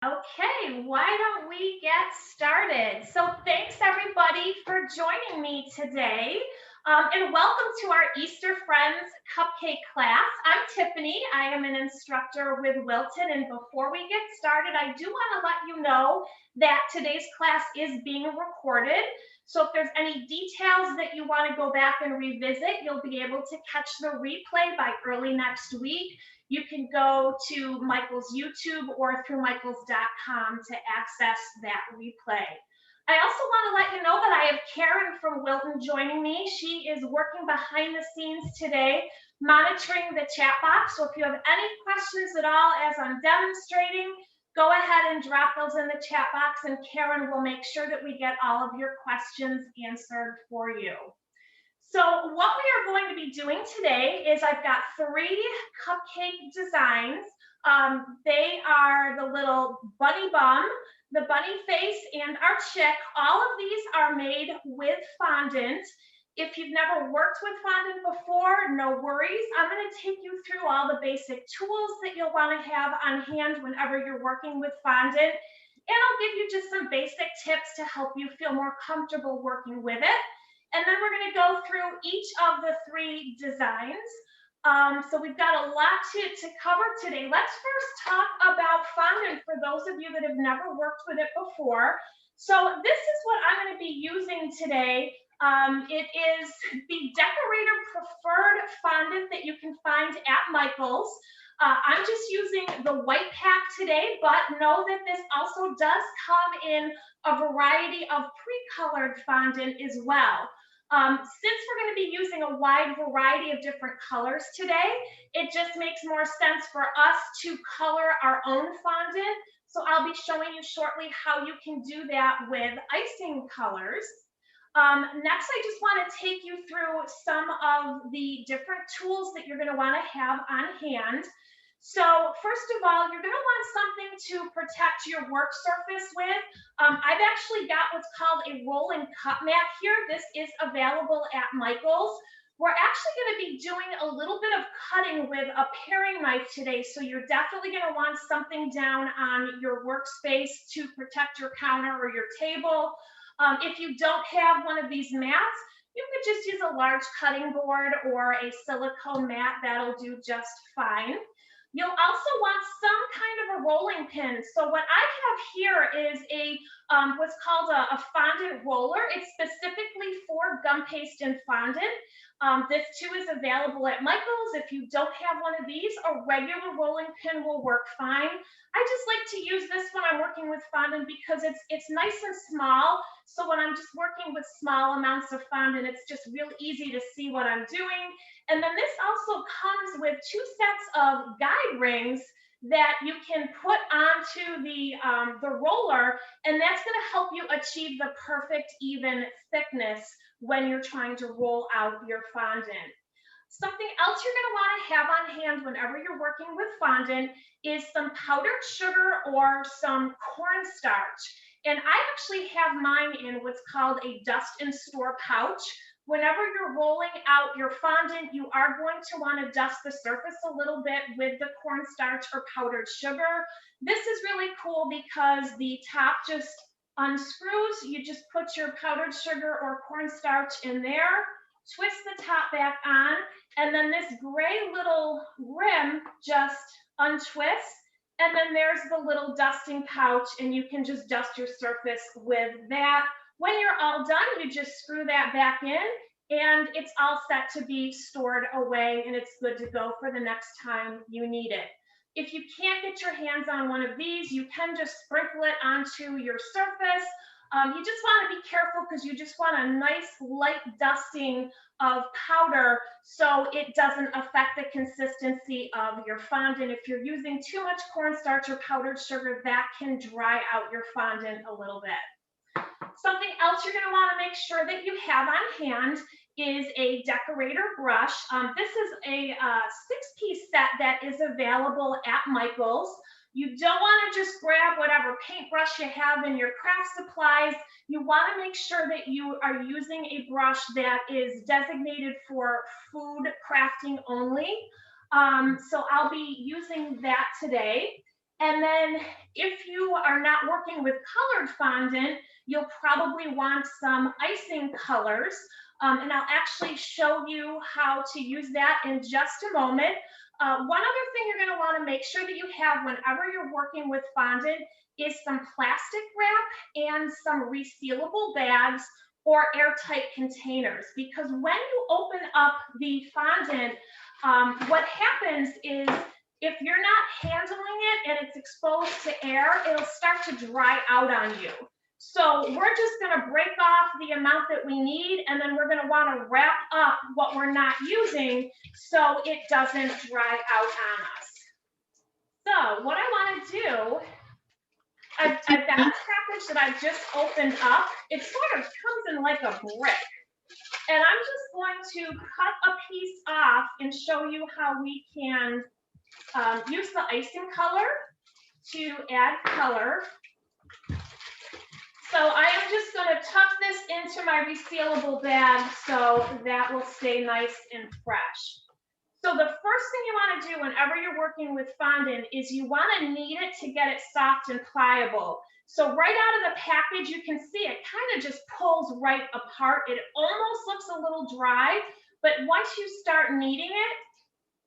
Okay, why don't we get started? So, thanks everybody for joining me today. And welcome to our Easter Friends Cupcake class. I'm Tiffany. I am an instructor with Wilton. And before we get started, I do want to let you know that today's class is being recorded. So, if there's any details that you want to go back and revisit, you'll be able to catch the replay by early next week. You can go to Michael's YouTube or through michaels.com to access that replay. I also want to let you know that I have Karen from Wilton joining me. She is working behind the scenes today, monitoring the chat box. So if you have any questions at all as I'm demonstrating, go ahead and drop those in the chat box, and Karen will make sure that we get all of your questions answered for you. So what we are going to be doing today is I've got 3 cupcake designs. They are the little bunny bum, the bunny face, and our chick. All of these are made with fondant. If you've never worked with fondant before, no worries. I'm going to take you through all the basic tools that you'll want to have on hand whenever you're working with fondant. And I'll give you just some basic tips to help you feel more comfortable working with it. And then we're going to go through each of the 3 designs. So we've got a lot to cover today. Let's first talk about fondant for those of you that have never worked with it before. So this is what I'm going to be using today. It is the Decorator Preferred Fondant that you can find at Michael's. I'm just using the white pack today, but know that this also does come in a variety of pre-colored fondant as well. Since we're going to be using a wide variety of different colors today, it just makes more sense for us to color our own fondant. So I'll be showing you shortly how you can do that with icing colors. Next, I just want to take you through some of the different tools that you're going to want to have on hand. So first of all, you're going to want something to protect your work surface with. I've actually got what's called a rolling cut mat here. This is available at Michael's. We're actually going to be doing a little bit of cutting with a paring knife today, so you're definitely going to want something down on your workspace to protect your counter or your table. If you don't have one of these mats, you could just use a large cutting board or a silicone mat. That'll do just fine. You'll also want some kind of a rolling pin. So what I have here is a what's called a fondant roller. It's specifically for gum paste and fondant. This too is available at Michael's. If you don't have one of these, a regular rolling pin will work fine. I just like to use this when I'm working with fondant because it's nice and small. So when I'm just working with small amounts of fondant, it's just real easy to see what I'm doing. And then this also comes with 2 sets of guide rings that you can put onto the roller, and that's going to help you achieve the perfect even thickness when you're trying to roll out your fondant. Something else you're going to want to have on hand whenever you're working with fondant is some powdered sugar or some cornstarch. And I actually have mine in what's called a dust and store pouch. Whenever you're rolling out your fondant, you are going to want to dust the surface a little bit with the cornstarch or powdered sugar. This is really cool because the top just unscrews. You just put your powdered sugar or cornstarch in there, twist the top back on, and then this gray little rim just untwists. And then there's the little dusting pouch, and you can just dust your surface with that. When you're all done, you just screw that back in, and it's all set to be stored away, and it's good to go for the next time you need it. If you can't get your hands on one of these, you can just sprinkle it onto your surface. You just want to be careful because you just want a nice light dusting of powder so it doesn't affect the consistency of your fondant. If you're using too much cornstarch or powdered sugar, that can dry out your fondant a little bit. Something else you're going to want to make sure that you have on hand is a decorator brush. This is a 6-piece set that is available at Michael's. You don't want to just grab whatever paintbrush you have in your craft supplies. You want to make sure that you are using a brush that is designated for food crafting only. So I'll be using that today. And then if you are not working with colored fondant, you'll probably want some icing colors. And I'll actually show you how to use that in just a moment. One other thing you're going to want to make sure that you have whenever you're working with fondant is some plastic wrap and some resealable bags or airtight containers, because when you open up the fondant, what happens is if you're not handling it and it's exposed to air, it'll start to dry out on you. So we're just going to break off the amount that we need, and then we're going to want to wrap up what we're not using so it doesn't dry out on us. So what I want to do, I've got a package that I've just opened up. It sort of comes in like a brick. And I'm just going to cut a piece off and show you how we can use the icing color to add color. So I am just going to tuck this into my resealable bag so that will stay nice and fresh. So the first thing you want to do whenever you're working with fondant is you want to knead it to get it soft and pliable. So right out of the package, you can see it kind of just pulls right apart. It almost looks a little dry, but once you start kneading it,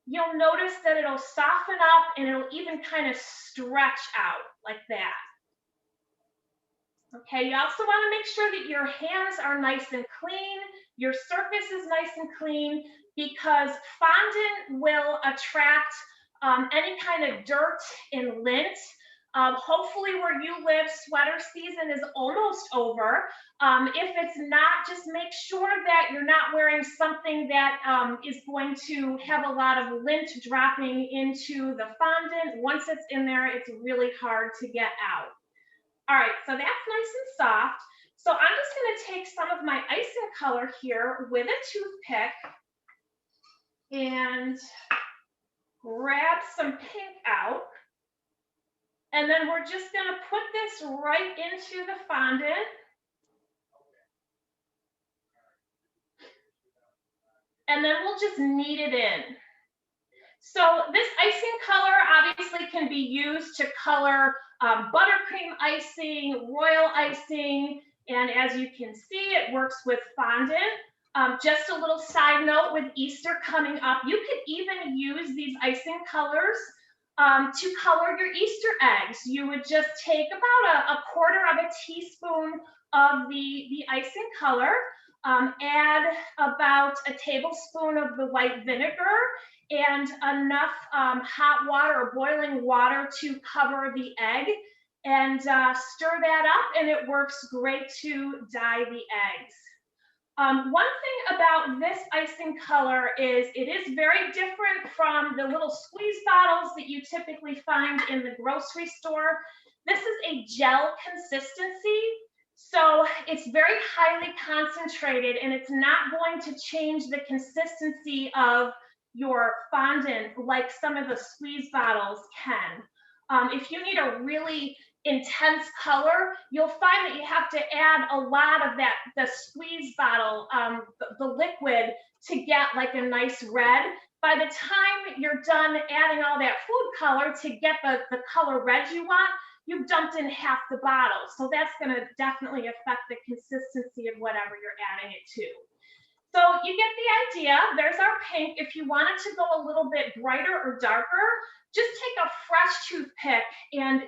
you'll notice that it'll soften up and it'll even kind of stretch out like that. Okay, you also want to make sure that your hands are nice and clean, your surface is nice and clean, because fondant will attract any kind of dirt and lint. Hopefully where you live, sweater season is almost over. If it's not, just make sure that you're not wearing something that is going to have a lot of lint dropping into the fondant. Once it's in there, it's really hard to get out. All right, so that's nice and soft. So I'm just going to take some of my icing color here with a toothpick and grab some pink out. And then we're just going to put this right into the fondant. And then we'll just knead it in. So this icing color obviously can be used to color buttercream icing, royal icing, and as you can see, it works with fondant. Just a little side note, with Easter coming up, you could even use these icing colors to color your Easter eggs. You would just take about a quarter of a teaspoon of the icing color, add about a tablespoon of the white vinegar, and enough hot water or boiling water to cover the egg, and stir that up, and it works great to dye the eggs. One thing about this icing color is it is very different from the little squeeze bottles that you typically find in the grocery store. This is a gel consistency, so it's very highly concentrated, and it's not going to change the consistency of your fondant like some of the squeeze bottles can. If you need a really intense color, you'll find that you have to add a lot of that, the squeeze bottle, the liquid, to get like a nice red. By the time you're done adding all that food color to get the color red you want, you've dumped in half the bottle. So that's going to definitely affect the consistency of whatever you're adding it to. So you get the idea. There's our pink. If you wanted to go a little bit brighter or darker, just take a fresh toothpick and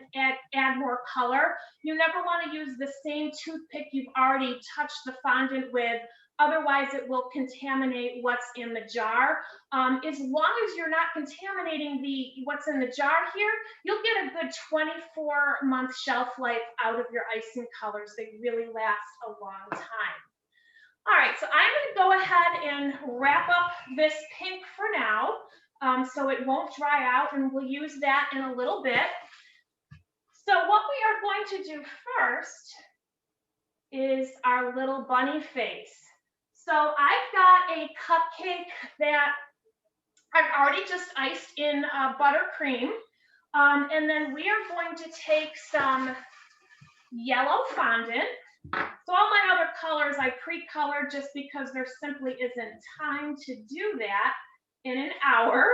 add more color. You never want to use the same toothpick you've already touched the fondant with. Otherwise, it will contaminate what's in the jar. As long as you're not contaminating what's in the jar here, you'll get a good 24-month shelf life out of your icing colors. They really last a long time. All right, so I'm going to go ahead and wrap up this pink for now, so it won't dry out, and we'll use that in a little bit. So what we are going to do first is our little bunny face. So I've got a cupcake that I've already just iced in buttercream, and then we are going to take some yellow fondant. So all my other colors I pre-colored just because there simply isn't time to do that in an hour.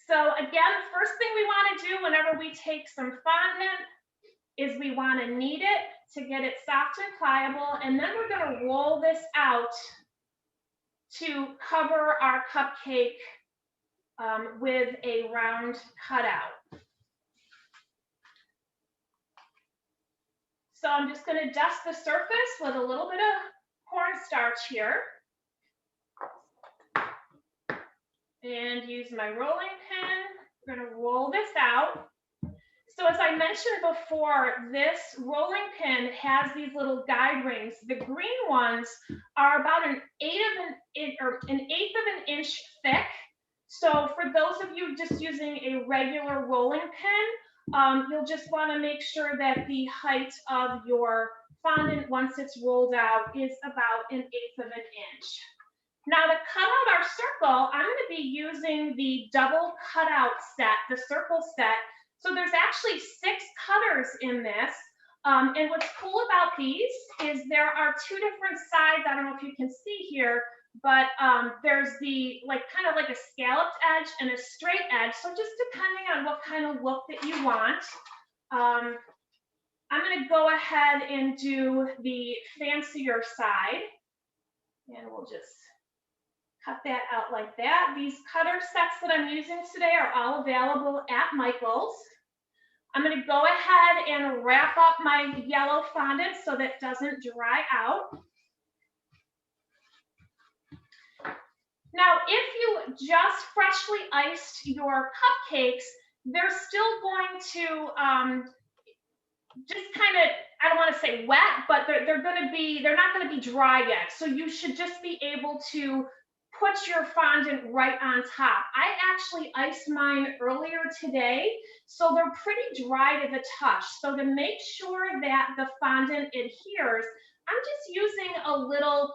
So again, the first thing we want to do whenever we take some fondant is we want to knead it to get it soft and pliable, and then we're going to roll this out to cover our cupcake with a round cutout. So I'm just going to dust the surface with a little bit of cornstarch here. And use my rolling pin. We're going to roll this out. So as I mentioned before, this rolling pin has these little guide rings. The green ones are about an eighth of an inch thick. So for those of you just using a regular rolling pin, you'll just want to make sure that the height of your fondant, once it's rolled out, is about an eighth of an inch. Now to cut out our circle, I'm going to be using the double cutout set, the circle set. So there's actually 6 cutters in this. And what's cool about these is there are 2 different sides. I don't know if you can see here, but there's the kind of like a scalloped edge and a straight edge. So just depending on what kind of look that you want. I'm going to go ahead and do the fancier side. And we'll just cut that out like that. These cutter sets that I'm using today are all available at Michael's. I'm going to go ahead and wrap up my yellow fondant so that it doesn't dry out. Now, if you just freshly iced your cupcakes, they're still going to just kind of, I don't want to say wet, but they're not going to be dry yet. So you should just be able to put your fondant right on top. I actually iced mine earlier today, so they're pretty dry to the touch. So to make sure that the fondant adheres, I'm just using a little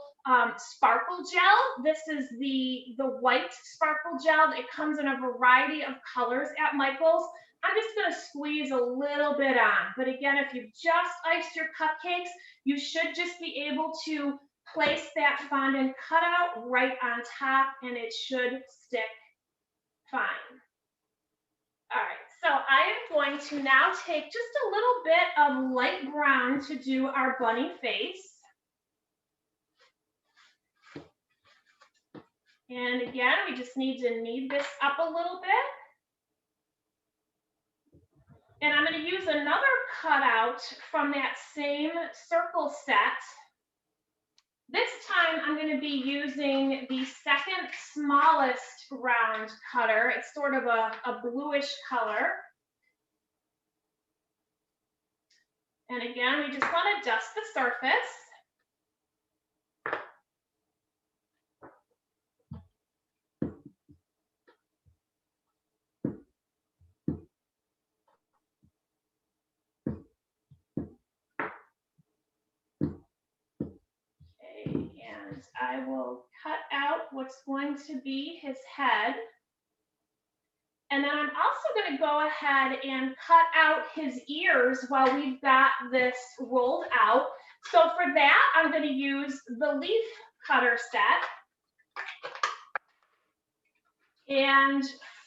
sparkle gel. This is the white sparkle gel. It comes in a variety of colors at Michael's. I'm just going to squeeze a little bit on. But again, if you've just iced your cupcakes, you should just be able to place that fondant cutout right on top, and it should stick fine. All right, so I am going to now take just a little bit of light brown to do our bunny face. And again, we just need to knead this up a little bit. And I'm going to use another cutout from that same circle set. This time I'm going to be using the second smallest round cutter. It's sort of a bluish color. And again, we just want to dust the surface. And I will cut out what's going to be his head. And then I'm also going to go ahead and cut out his ears while we've got this rolled out. So for that, I'm going to use the leaf cutter set. And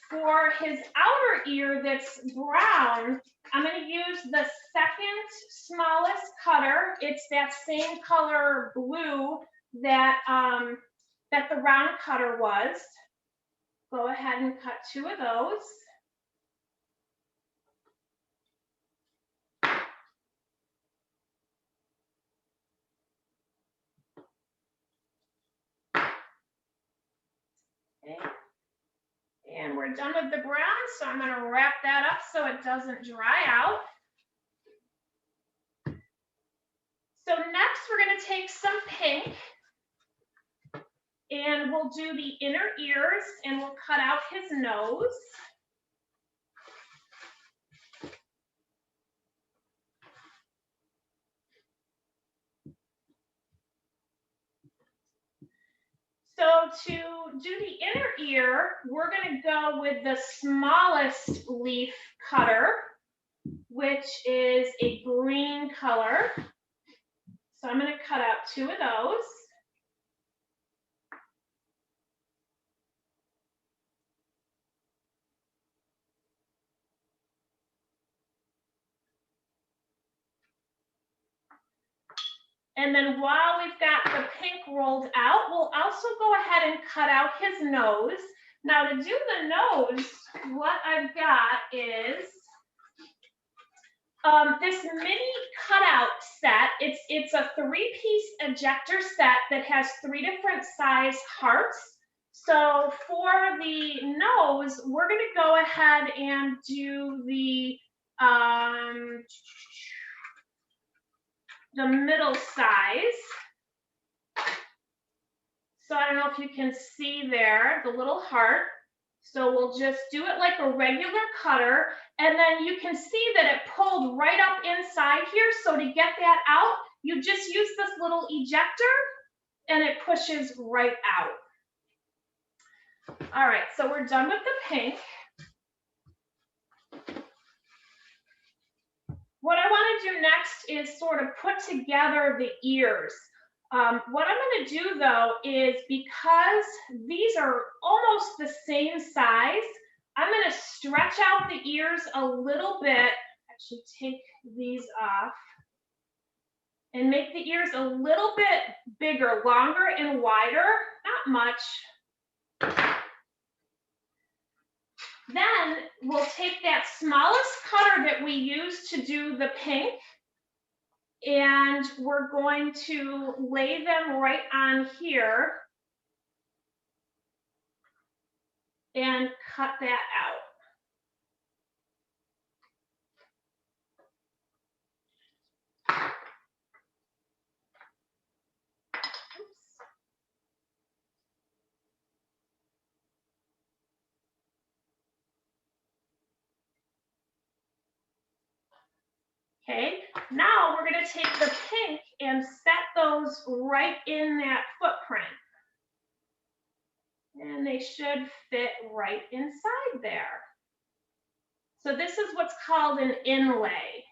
for his outer ear that's brown, I'm going to use the second smallest cutter. It's that same color blue that, that the round cutter was. Go ahead and cut 2 of those. Okay. And we're done with the brown, so I'm going to wrap that up so it doesn't dry out. So next we're going to take some pink, and we'll do the inner ears, and we'll cut out his nose. So to do the inner ear, we're going to go with the smallest leaf cutter, which is a green color. So I'm going to cut out 2 of those. And then while we've got the pink rolled out, we'll also go ahead and cut out his nose. Now to do the nose, what I've got is this mini cutout set. It's a 3-piece ejector set that has 3 different size hearts. So for the nose, we're going to go ahead and do the middle size. So I don't know if you can see there, the little heart. So we'll just do it like a regular cutter. And then you can see that it pulled right up inside here. So to get that out, you just use this little ejector and it pushes right out. All right, so we're done with the pink. What I want to do next is sort of put together the ears. What I'm going to do though is, because these are almost the same size, I'm going to stretch out the ears a little bit. Actually, take these off and make the ears a little bit bigger, longer and wider, not much. Then we'll take that smallest cutter that we used to do the pink, and we're going to lay them right on here and cut that out. Oops. Okay, now we're going to take the pink and set those right in that footprint. And they should fit right inside there. So this is what's called an inlay.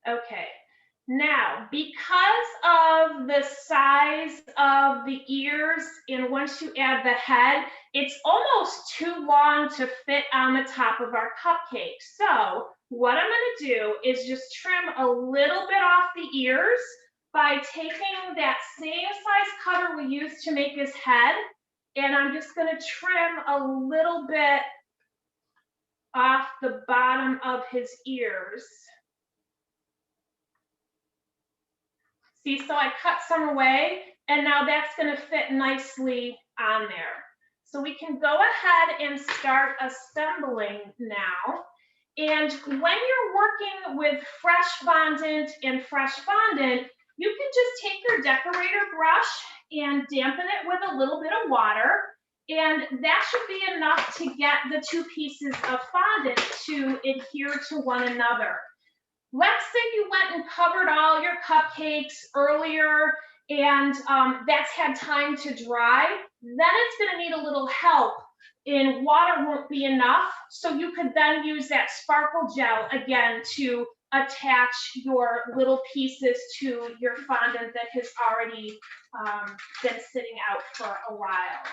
Okay, now because of the size of the ears, and once you add the head, it's almost too long to fit on the top of our cupcake. So what I'm going to do is just trim a little bit off the ears by taking that same size cutter we used to make his head, and I'm just going to trim a little bit off the bottom of his ears. See, so I cut some away, and now that's going to fit nicely on there. So we can go ahead and start assembling now. And when you're working with fresh fondant and fresh fondant, you can just take your decorator brush and dampen it with a little bit of water, and that should be enough to get the 2 pieces of fondant to adhere to one another. Let's say you went and covered all your cupcakes earlier and that's had time to dry, then it's going to need a little help, and water won't be enough. So you could then use that sparkle gel again to attach your little pieces to your fondant that has already been sitting out for a while.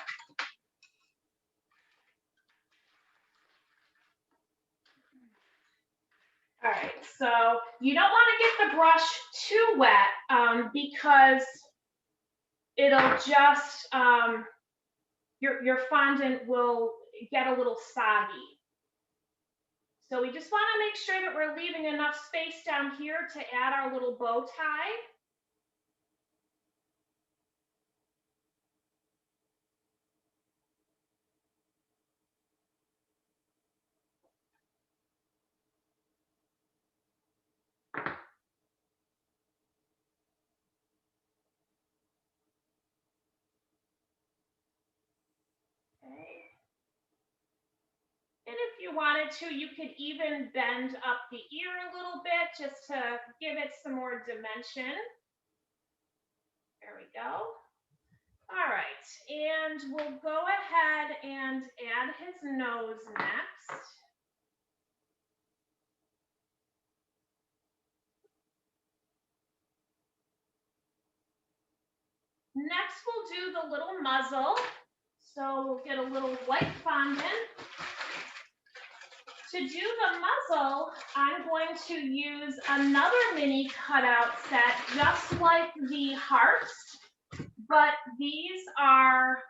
All right, so you don't want to get the brush too wet because it'll just, your fondant will get a little soggy. So we just want to make sure that we're leaving enough space down here to add our little bow tie. Okay. And if you wanted to, you could even bend up the ear a little bit just to give it some more dimension. There we go. All right, and we'll go ahead and add his nose next. Next, we'll do the little muzzle. So we'll get a little white fondant. To do the muzzle, I'm going to use another mini cutout set, just like the hearts, but these are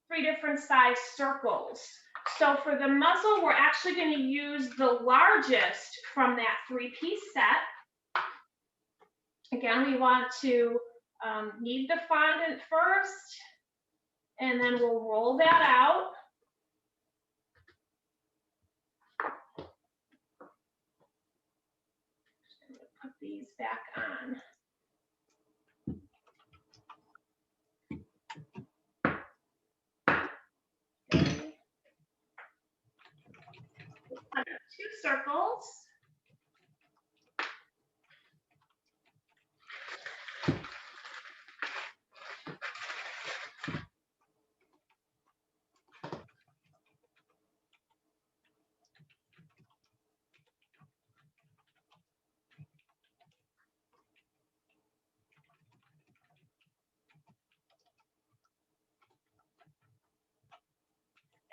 3 different size circles. So for the muzzle, we're actually going to use the largest from that 3-piece set. Again, we want to knead the fondant first, and then we'll roll that out. Put these back on. Okay. Put 2 circles.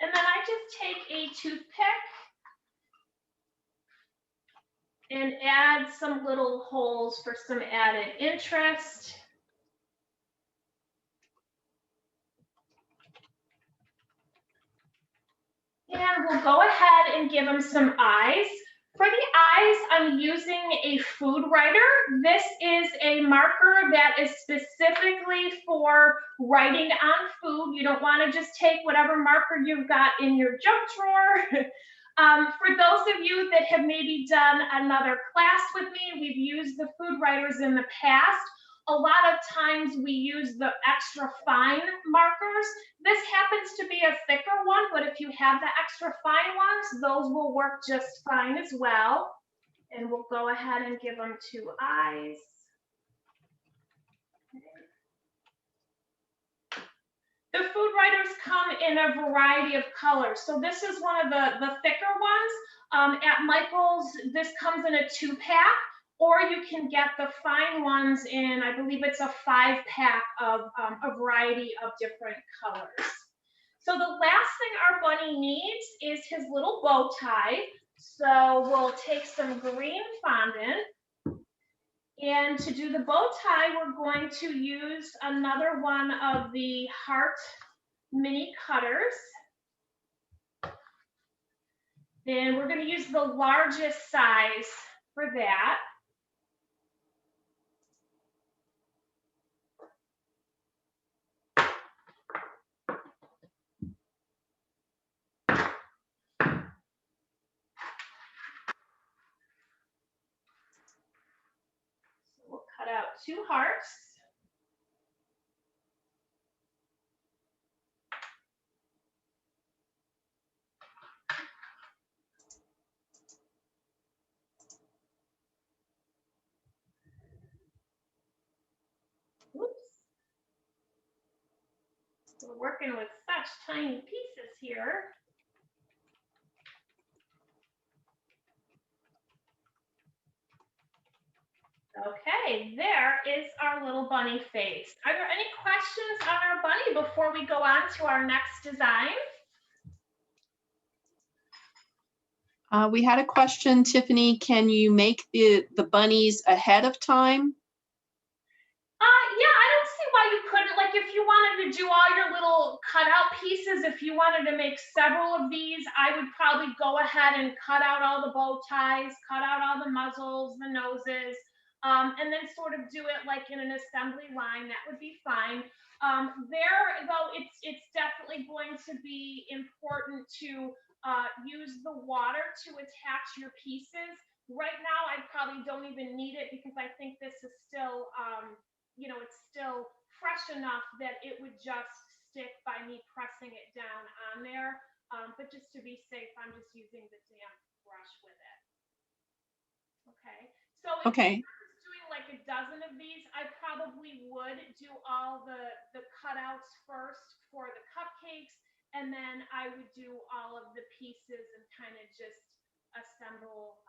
And then I just take a toothpick and add some little holes for some added interest. And we'll go ahead and give them some eyes. For the eyes, I'm using a FoodWriter. This is a marker that is specifically for writing on food. You don't want to just take whatever marker you've got in your junk drawer. For those of you that have maybe done another class with me, we've used the FoodWriters in the past. A lot of times we use the extra fine markers. This happens to be a thicker one, but if you have the extra fine ones, those will work just fine as well. And we'll go ahead and give them 2 eyes. The FoodWriters come in a variety of colors. So this is one of the thicker ones. At Michael's, this comes in a 2-pack. Or you can get the fine ones in, I believe it's a 5-pack of a variety of different colors. So the last thing our bunny needs is his little bow tie. So we'll take some green fondant. And to do the bow tie, we're going to use another one of the heart mini cutters. And we're going to use the largest size for that. We'll cut out 2 hearts. Oops. We're working with such tiny pieces here. Okay, there is our little bunny face. Are there any questions on our bunny before we go on to our next design? We had a question, Tiffany. Can you make the bunnies ahead of time? Yeah, I don't see why you couldn't. Like if you wanted to do all your little cutout pieces, if you wanted to make several of these, I would probably go ahead and cut out all the bow ties, cut out all the muzzles, the noses, and then sort of do it like in an assembly line. That would be fine. There, though, it's definitely going to be important to use the water to attach your pieces. Right now, I probably don't even need it because I think this is still, you know, it's still fresh enough that it would just stick by me pressing it down on there. But just to be safe, I'm just using the damp brush with it. Okay, so if I was doing like a dozen of these, I probably would do all the cutouts first for the cupcakes, and then I would do all of the pieces and kind of just assemble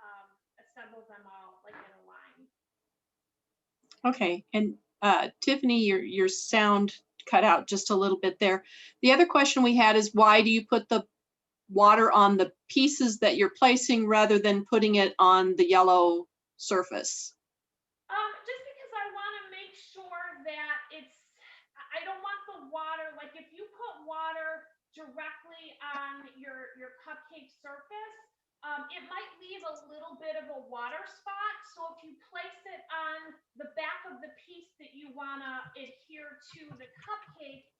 them all like in a line. Okay, and Tiffany, your sound cut out just a little bit there. The other question we had is, why do you put the water on the pieces that you're placing rather than putting it on the yellow surface? Just because I want to make sure that I don't want the water, like if you put water directly on your cupcake surface, it might leave a little bit of a water spot. So if you place it on the back of the piece that you want to adhere to the cupcake,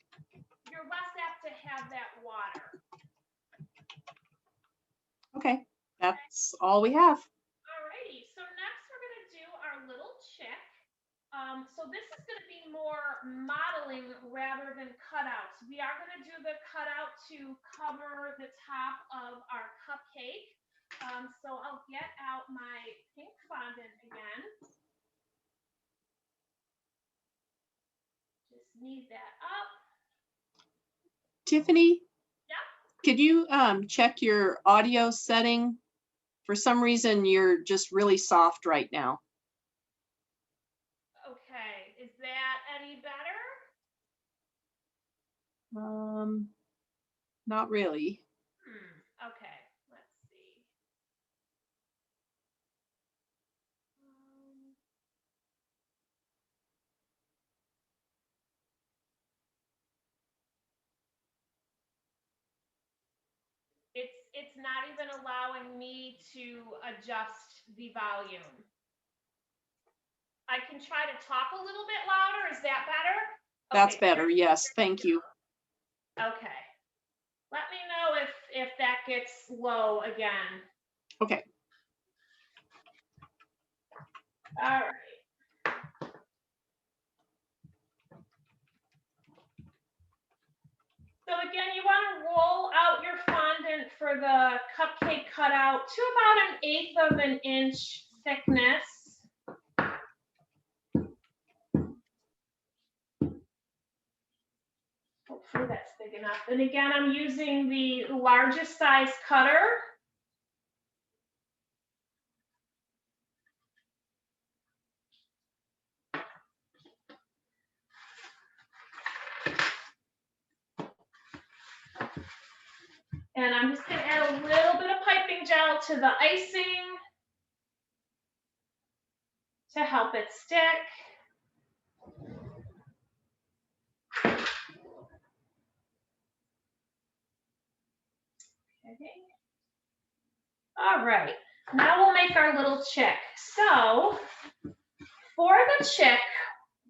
you're less apt to have that water. Okay, that's all we have. Alrighty, so next we're going to do our little chick. So this is going to be more modeling rather than cutouts. We are going to do the cutout to cover the top of our cupcake. So I'll get out my pink fondant again. Just knead that up. Tiffany? Yeah? Could you check your audio setting? For some reason, you're just really soft right now. Okay, is that any better? Not really. Okay, let's see. It's not even allowing me to adjust the volume. I can try to talk a little bit louder. Is that better? That's Okay. better. Yes, thank you. Okay. Let me know if that gets low again. Okay. All right. So again, you want to roll out your fondant for the cupcake cutout to about 1/8 of an inch thickness. Hopefully that's big enough. And again, I'm using the largest size cutter. And I'm just going to add a little bit of piping gel to the icing to help it stick. Okay. All right, now we'll make our little chick. So for the chick,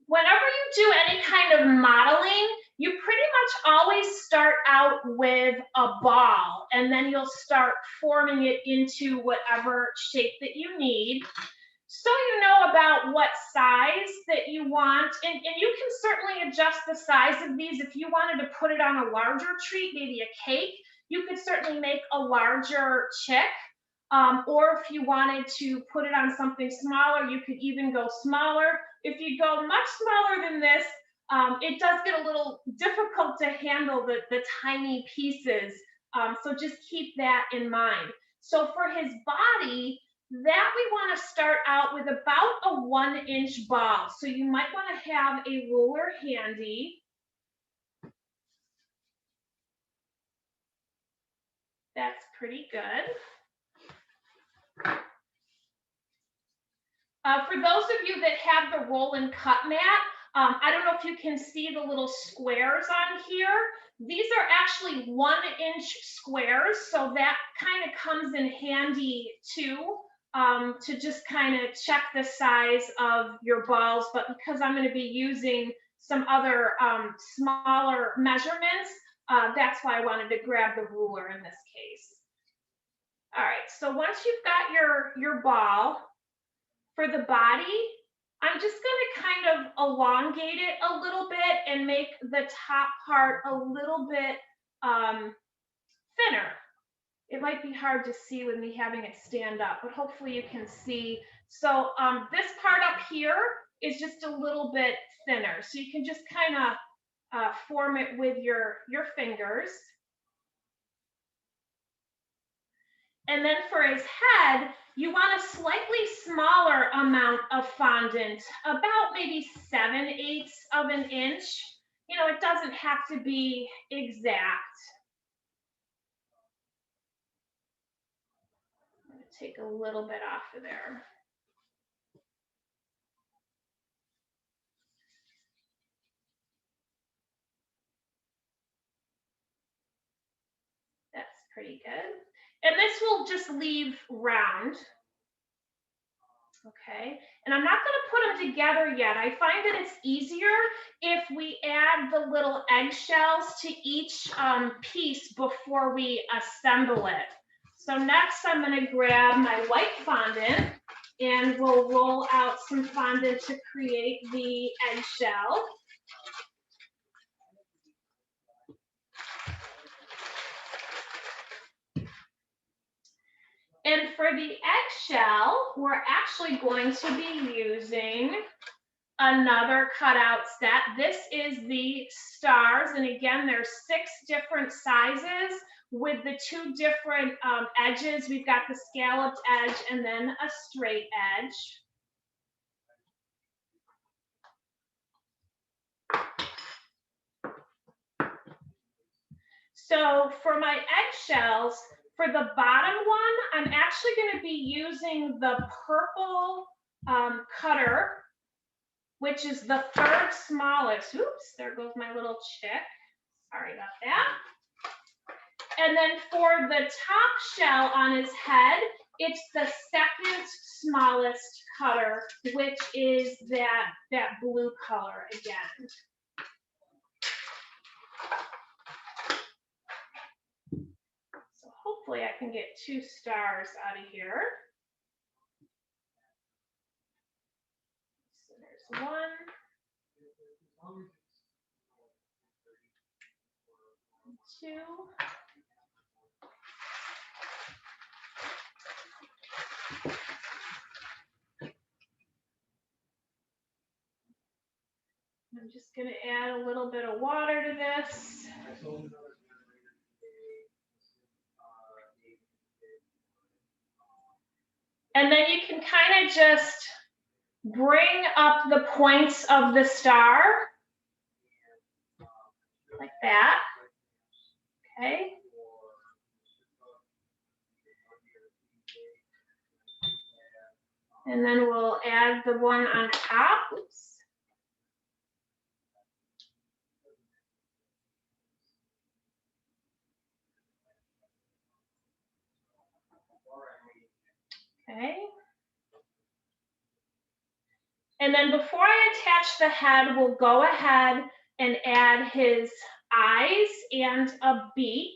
whenever you do any kind of modeling, you pretty much always start out with a ball, and then you'll start forming it into whatever shape that you need. So you know about what size that you want, and you can certainly adjust the size of these. If you wanted to put it on a larger treat, maybe a cake, you could certainly make a larger chick. Or if you wanted to put it on something smaller, you could even go smaller. If you go much smaller than this, it does get a little difficult to handle the tiny pieces. So just keep that in mind. So for his body, that we want to start out with about a 1-inch ball. So you might want to have a ruler handy. That's pretty good. For those of you that have the roll and cut mat, I don't know if you can see the little squares on here. These are actually 1-inch squares, so that kind of comes in handy too, to just kind of check the size of your balls. But because I'm going to be using some other smaller measurements, that's why I wanted to grab the ruler in this case. All right, so once you've got your ball, for the body, I'm just going to kind of elongate it a little bit and make the top part a little bit thinner. It might be hard to see with me having it stand up, but hopefully you can see. So this part up here is just a little bit thinner. So you can just kind of form it with your fingers. And then for his head, you want a slightly smaller amount of fondant, about maybe 7/8 of an inch. you know, it doesn't have to be exact. I'm going to take a little bit off of there. That's pretty good. And this will just leave round. Okay, and I'm not going to put them together yet. I find that it's easier if we add the little eggshells to each piece before we assemble it. So next I'm going to grab my white fondant and we'll roll out some fondant to create the eggshell. And for the eggshell, we're actually going to be using another cutout set. This is the stars, and again, there's 6 different sizes with the 2 different edges. We've got the scalloped edge and then a straight edge. So for my eggshells, for the bottom one, I'm actually going to be using the purple cutter, which is the 3rd smallest. Oops, there goes my little chick. Sorry about that. And then for the top shell on his head, it's the 2nd smallest cutter, which is that blue color again. So hopefully I can get 2 stars out of here. So there's 1. 2. I'm just going to add a little bit of water to this. And then you can kind of just bring up the points of the star, like that. Okay. And then we'll add the one on top. Oops. Okay. And then before I attach the head, we'll go ahead and add his eyes and a beak.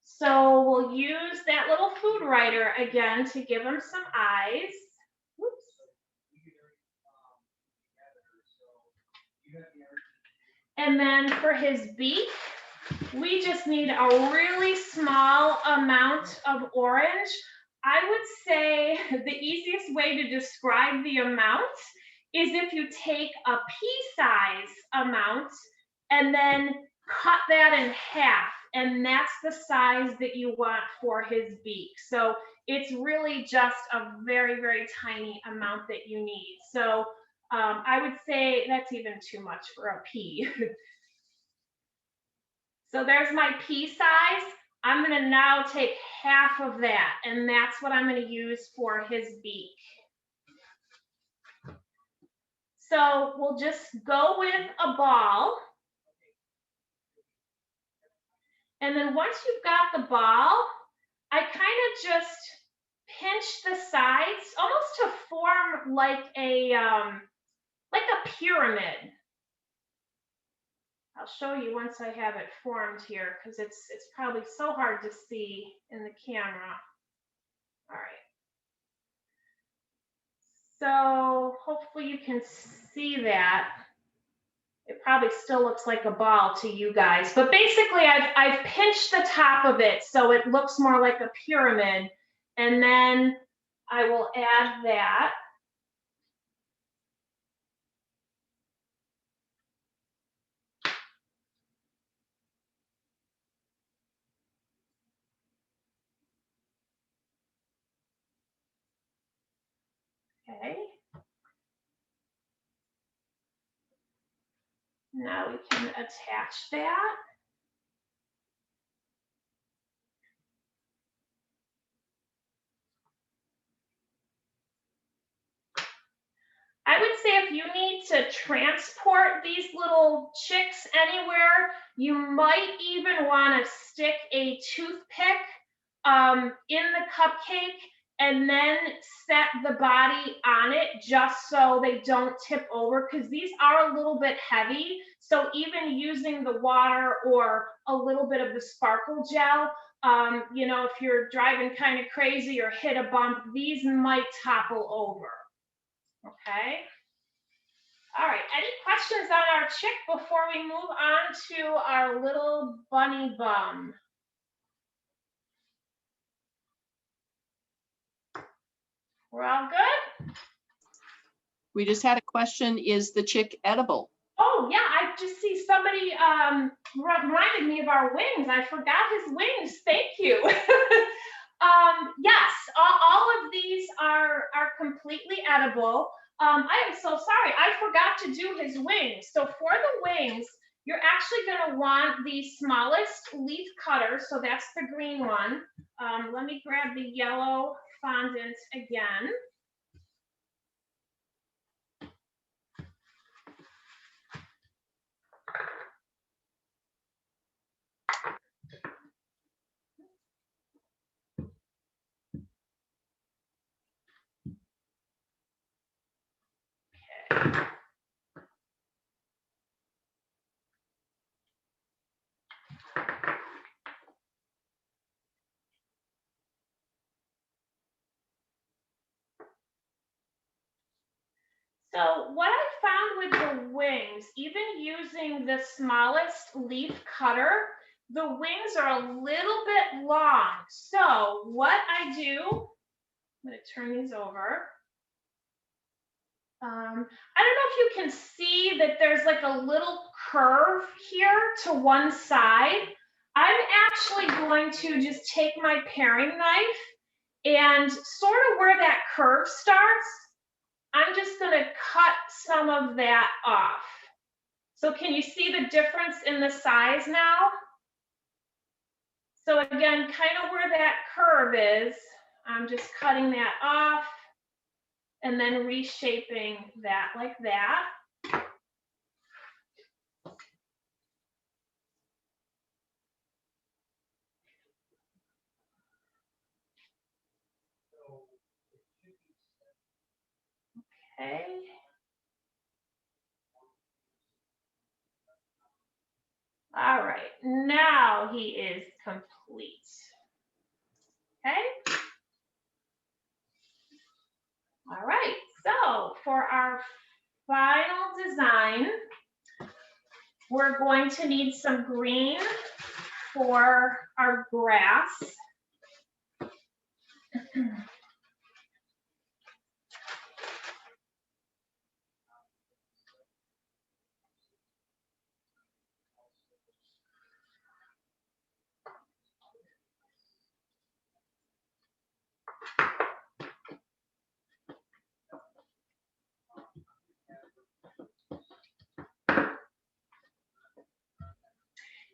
So we'll use that little FoodWriter again to give him some eyes. Oops. And then for his beak, we just need a really small amount of orange. I would say the easiest way to describe the amount is if you take a pea-size amount and then cut that in half, and that's the size that you want for his beak. So it's really just a very, very tiny amount that you need. So I would say that's even too much for a pea. So there's my pea size. I'm going to now take half of that, and that's what I'm going to use for his beak. So we'll just go with a ball. And then once you've got the ball, I kind of just pinch the sides almost to form like a pyramid. I'll show you once I have it formed here because it's probably so hard to see in the camera. All right. So hopefully you can see that. It probably still looks like a ball to you guys, but basically I've pinched the top of it so it looks more like a pyramid, and then I will add that. Okay. Now we can attach that. I would say if you need to transport these little chicks anywhere, you might even want to stick a toothpick in the cupcake and then set the body on it just so they don't tip over, because these are a little bit heavy. So even using the water or a little bit of the sparkle gel, you know, if you're driving kind of crazy or hit a bump, these might topple over. Okay. All right. Any questions on our chick before we move on to our little bunny bum? We're all good? We just had a question, is the chick edible? Oh, yeah. I just see somebody reminded me of our wings. I forgot his wings. Thank you. Yes, all of these are completely edible. I am so sorry. I forgot to do his wings. So for the wings, you're actually going to want the smallest leaf cutter. So that's the green one. Let me grab the yellow fondant again. Okay. So what I found with the wings, even using the smallest leaf cutter, the wings are a little bit long. So what I do, I'm going to turn these over. I don't know if you can see that there's like a little curve here to one side. I'm actually going to just take my paring knife and sort of where that curve starts, I'm just going to cut some of that off. So can you see the difference in the size now? So again, kind of where that curve is, I'm just cutting that off and then reshaping that like that. Okay. All right, now he is complete. Okay. All right, so for our final design, we're going to need some green for our grass.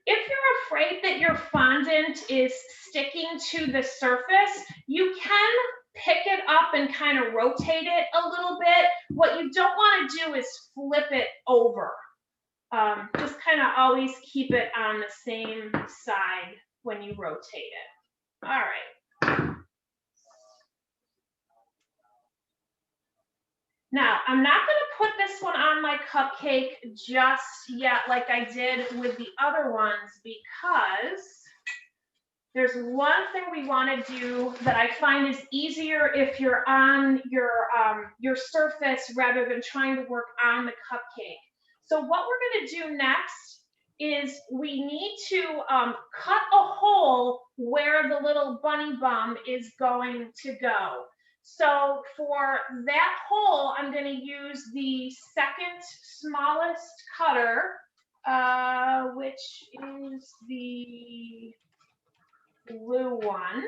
If you're afraid that your fondant is sticking to the surface, you can pick it up and kind of rotate it a little bit. What you don't want to do is flip it over. Just kind of always keep it on the same side when you rotate it. All right. Now, I'm not going to put this one on my cupcake just yet like I did with the other ones, because there's one thing we want to do that I find is easier if you're on your surface rather than trying to work on the cupcake. So what we're going to do next is we need to cut a hole where the little bunny bum is going to go. So for that hole, I'm going to use the second smallest cutter, which is the blue one.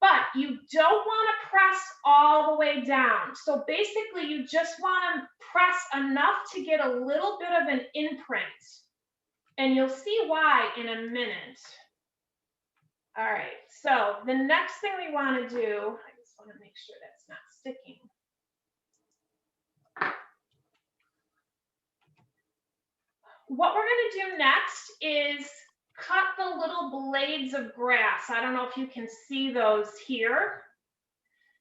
but you don't want to press all the way down. So basically you just want to press enough to get a little bit of an imprint. And you'll see why in a minute. All right, so the next thing we want to do, I just want to make sure that's not sticking. What we're going to do next is cut the little blades of grass. I don't know if you can see those here.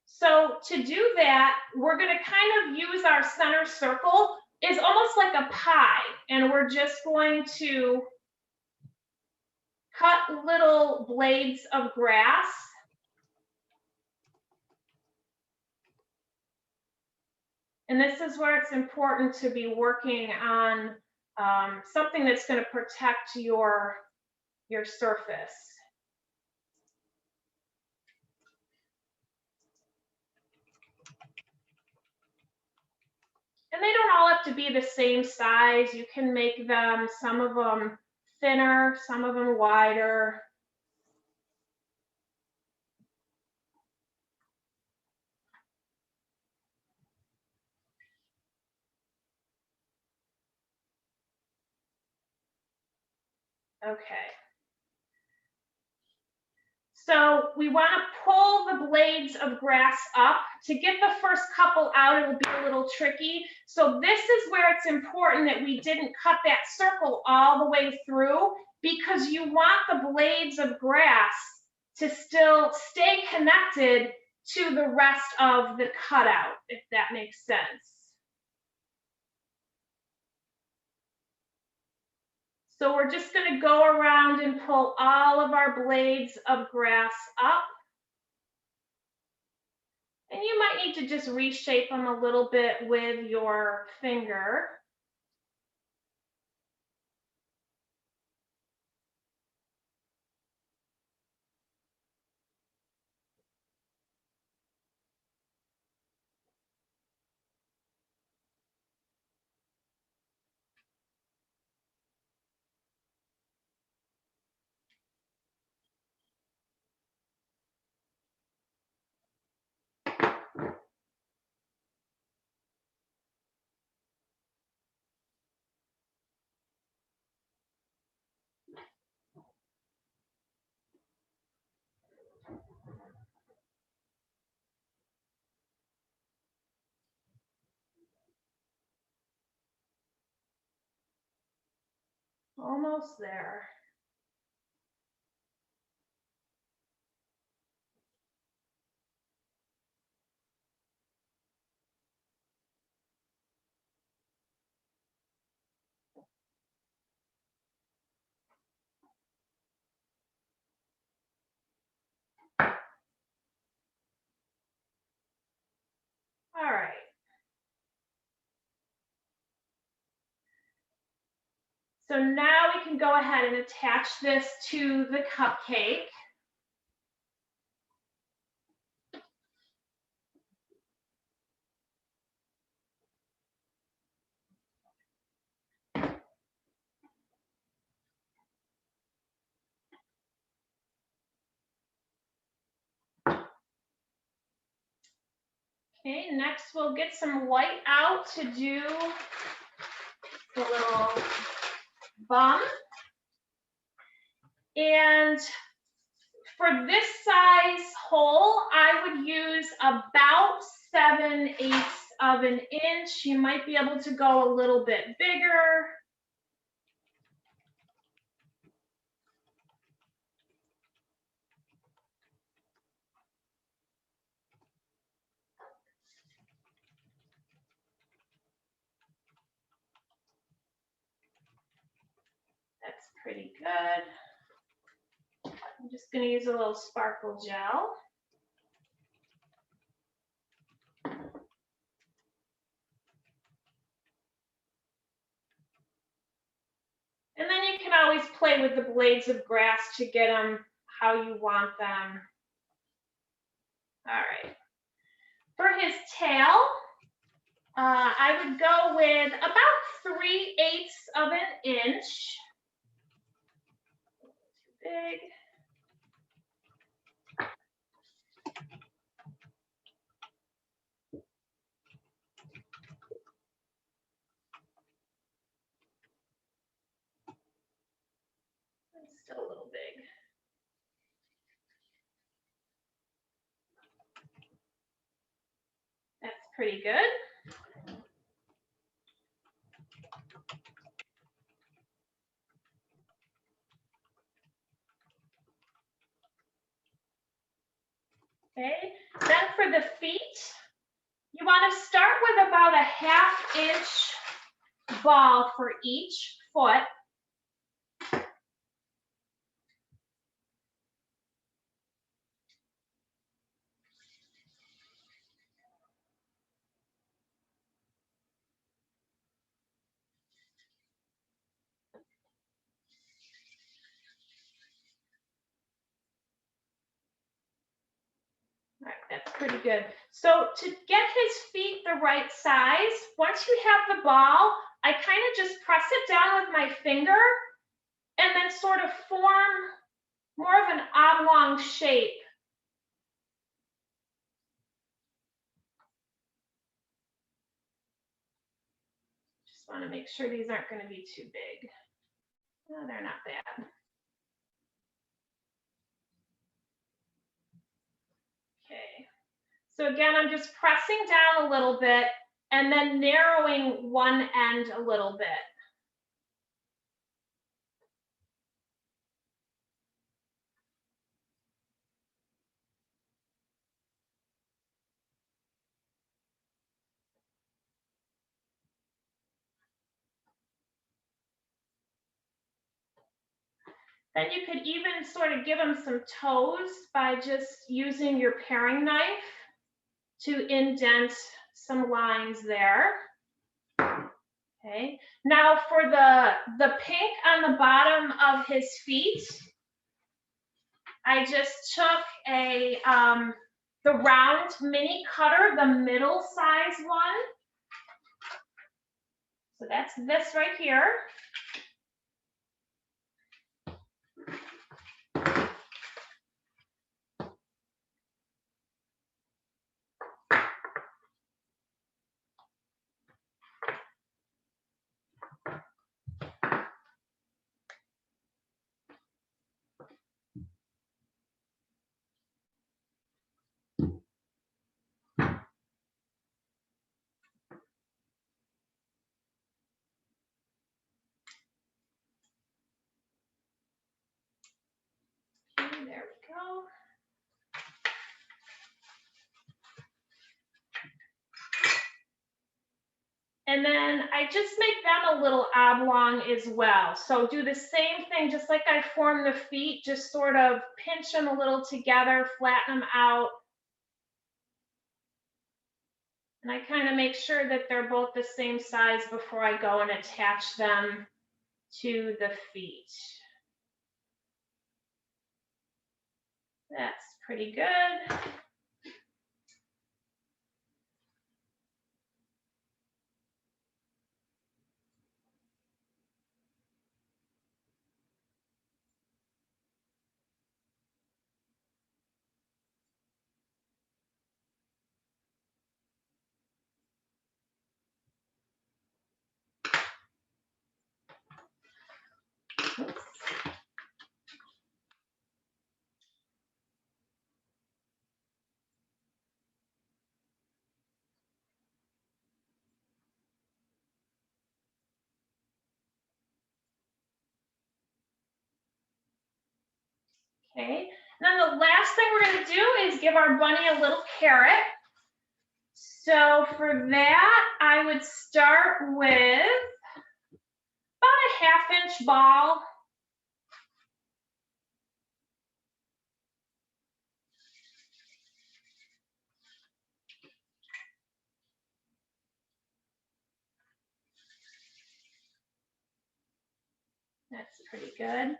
So to do that, we're going to kind of use our center circle. It's almost like a pie, and we're just going to cut little blades of grass. And this is where it's important to be working on something that's going to protect your surface. And they don't all have to be the same size. You can make them, some of them thinner, some of them wider. Okay. So we want to pull the blades of grass up. To get the first couple out, it will be a little tricky. So this is where it's important that we didn't cut that circle all the way through, because you want the blades of grass to still stay connected to the rest of the cutout, if that makes sense. So we're just going to go around and pull all of our blades of grass up. And you might need to just reshape them a little bit with your finger. Almost there. All right. So now we can go ahead and attach this to the cupcake. Okay, next we'll get some white out to do the little bum. And for this size hole, I would use about 7/8 of an inch. You might be able to go a little bit bigger. That's pretty good. I'm just going to use a little sparkle gel. And then you can always play with the blades of grass to get them how you want them. All right. For his tail, I would go with about 3/8 of an inch. Too big. Still a little big. That's pretty good. Okay, then for the feet, you want to start with about a 1/2 inch ball for each foot. All right, that's pretty good. So to get his feet the right size, once you have the ball, I kind of just press it down with my finger and then sort of form more of an oblong shape. Just want to make sure these aren't going to be too big. No, they're not bad. Okay. So again, I'm just pressing down a little bit and then narrowing one end a little bit. Then you could even sort of give them some toes by just using your paring knife to indent some lines there. Okay, now for the pink on the bottom of his feet, I just took a the round mini cutter, the middle size one. So that's this right here. Okay, there we go. And then I just make them a little oblong as well. So do the same thing, just like I formed the feet, just sort of pinch them a little together, flatten them out. And I kind of make sure that they're both the same size before I go and attach them to the feet. That's pretty good. Okay, and then the last thing we're going to do is give our bunny a little carrot. So for that, I would start with about a 1/2 inch ball. That's pretty good.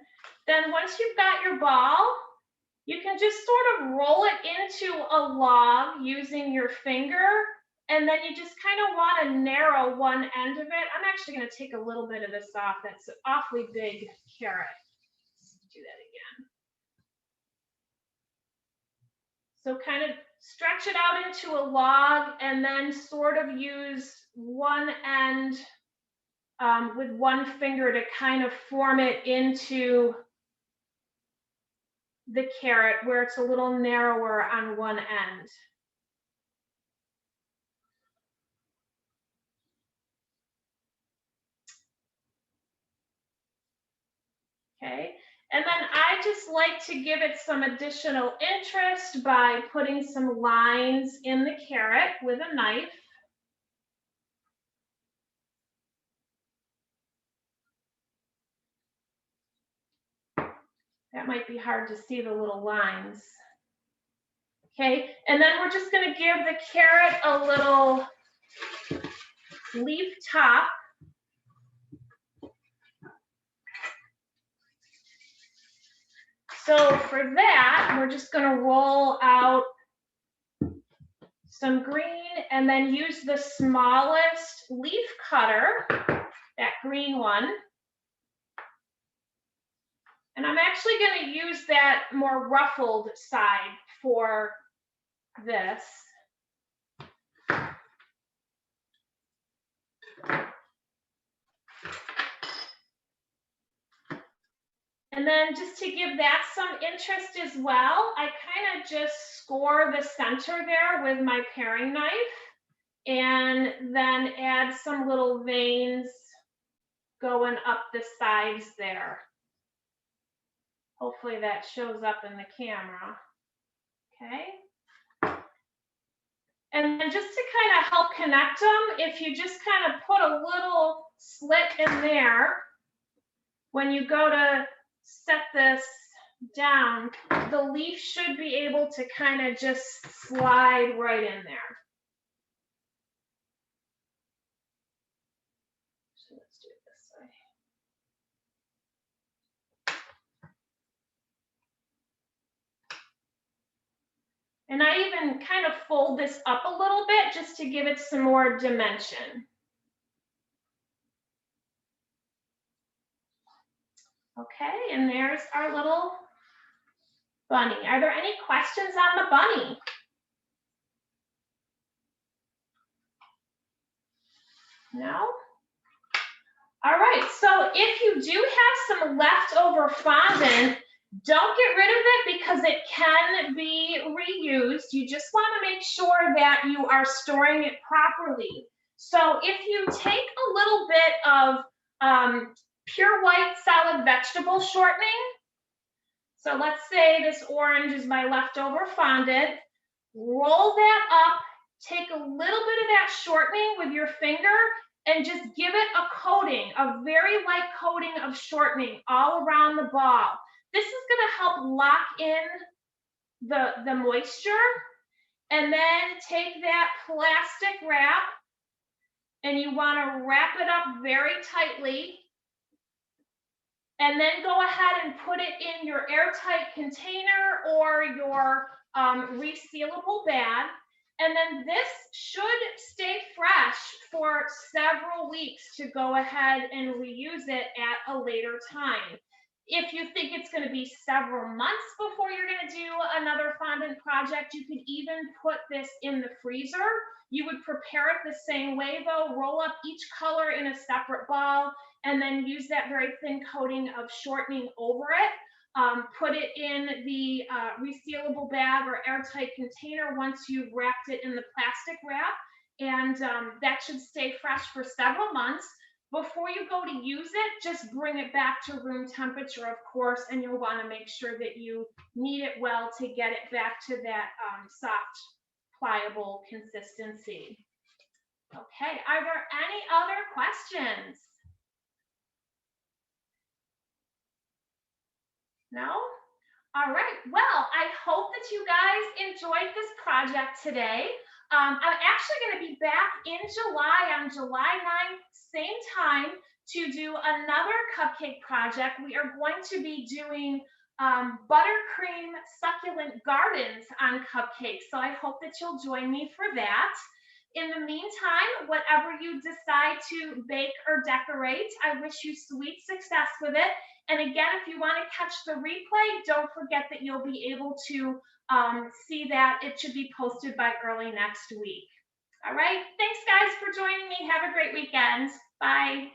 Then once you've got your ball, you can just sort of roll it into a log using your finger, and then you just kind of want to narrow one end of it. I'm actually going to take a little bit of this off. That's an awfully big carrot. Let's do that again. So kind of stretch it out into a log and then sort of use one end with one finger to kind of form it into the carrot where it's a little narrower on one end. Okay, and then I just like to give it some additional interest by putting some lines in the carrot with a knife. That might be hard to see the little lines. Okay, and then we're just going to give the carrot a little leaf top. So for that, we're just going to roll out some green and then use the smallest leaf cutter, that green one. And I'm actually going to use that more ruffled side for this. And then just to give that some interest as well, I kind of just score the center there with my paring knife and then add some little veins going up the sides there. Hopefully that shows up in the camera. Okay. And then just to kind of help connect them, if you just kind of put a little slit in there, when you go to set this down, the leaf should be able to kind of just slide right in there. So let's do it this way. And I even kind of fold this up a little bit just to give it some more dimension. Okay, and there's our little bunny. Are there any questions on the bunny? No? All right, so if you do have some leftover fondant, don't get rid of it because it can be reused. You just want to make sure that you are storing it properly. So if you take a little bit of pure white solid vegetable shortening, so let's say this orange is my leftover fondant, roll that up, take a little bit of that shortening with your finger and just give it a coating, a very light coating of shortening all around the ball. This is going to help lock in the moisture. And then take that plastic wrap and you want to wrap it up very tightly. And then go ahead and put it in your airtight container or your resealable bag. And then this should stay fresh for several weeks to go ahead and reuse it at a later time. If you think it's going to be several months before you're going to do another fondant project, you could even put this in the freezer. You would prepare it the same way though, roll up each color in a separate ball, and then use that very thin coating of shortening over it. Put it in the resealable bag or airtight container once you've wrapped it in the plastic wrap, and that should stay fresh for several months. Before you go to use it, just bring it back to room temperature, of course, and you'll want to make sure that you knead it well to get it back to that soft, pliable consistency. Okay, are there any other questions? No? All right, well, I hope that you guys enjoyed this project today. I'm actually going to be back in July, on July 9th, same time, to do another cupcake project. We are going to be doing buttercream succulent gardens on cupcakes. So I hope that you'll join me for that. In the meantime, whatever you decide to bake or decorate, I wish you sweet success with it. And again, if you want to catch the replay, don't forget that you'll be able to see that. It should be posted by early next week. All right, thanks guys for joining me. Have a great weekend. Bye.